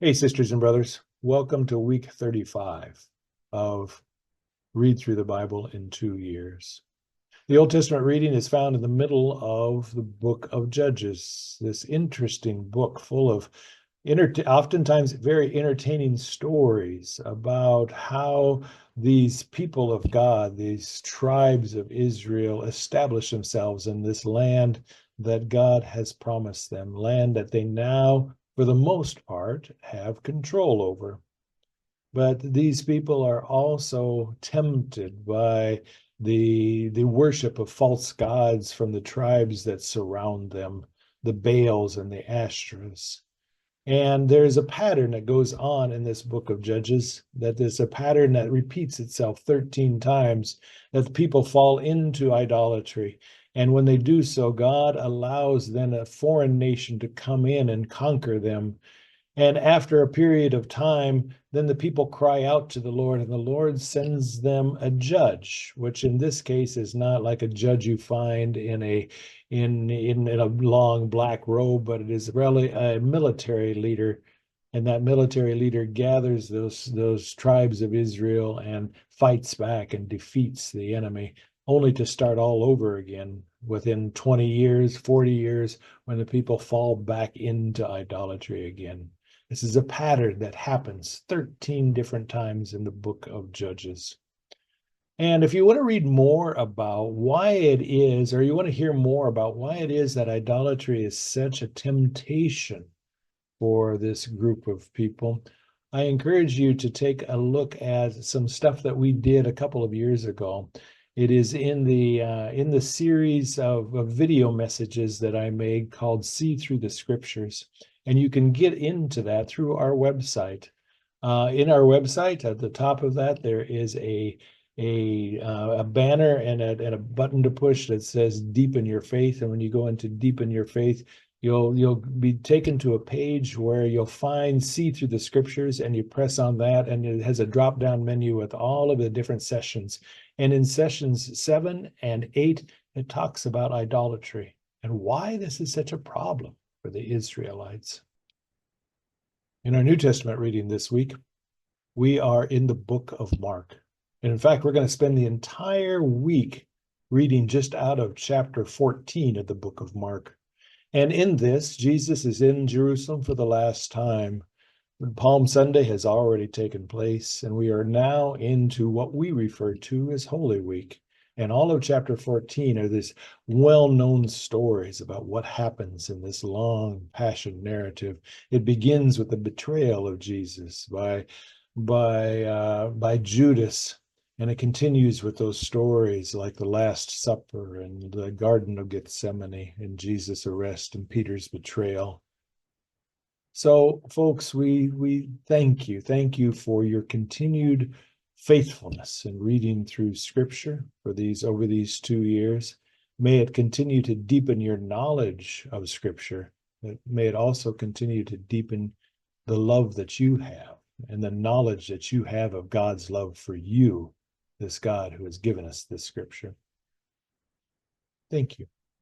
Hey, sisters and brothers, welcome to week 35 of Read Through the Bible in 2 years. The Old Testament reading is found in the middle of the book of Judges, this interesting book full of oftentimes very entertaining stories about how these people of God, these tribes of Israel, establish themselves in this land that God has promised them, land that they now, for the most part, have control over. But these people are also tempted by the worship of false gods from the tribes that surround them, the Baals and the Ashtoreths. And there's a pattern that goes on in this book of Judges, that there's a pattern that repeats itself 13 times, that people fall into idolatry. And when they do so, God allows then a foreign nation to come in and conquer them. And after a period of time, then the people cry out to the Lord, and the Lord sends them a judge, which in this case is not like a judge you find in a long black robe, but it is really a military leader. And that military leader gathers those tribes of Israel and fights back and defeats the enemy, only to start all over again within 20 years, 40 years, when the people fall back into idolatry again. This is a pattern that happens 13 different times in the book of Judges. And if you want to read more about why it is, or you want to hear more about why it is that idolatry is such a temptation for this group of people, I encourage you to take a look at some stuff that we did a couple of years ago. It is in the series of video messages that I made called See Through the Scriptures. And you can get into that through our website. In our website, at the top of that, there is a banner and a button to push that says Deepen Your Faith. And when you go into Deepen Your Faith, you'll be taken to a page where you'll find See Through the Scriptures, and you press on that, and it has a drop-down menu with all of the different sessions. And in sessions 7 and 8, it talks about idolatry and why this is such a problem for the Israelites. In our New Testament reading this week, we are in the book of Mark. And in fact, we're going to spend the entire week reading just out of chapter 14 of the book of Mark. And in this, Jesus is in Jerusalem for the last time. Palm Sunday has already taken place, and we are now into what we refer to as Holy Week. And all of chapter 14 are these well-known stories about what happens in this long passion narrative. It begins with the betrayal of Jesus by Judas, and it continues with those stories like the Last Supper and the Garden of Gethsemane and Jesus' arrest and Peter's betrayal. So, folks, we thank you for your continued faithfulness in reading through Scripture for over these 2 years. May it continue to deepen your knowledge of Scripture. May it also continue to deepen the love that you have and the knowledge that you have of God's love for you, this God who has given us this Scripture. Thank you.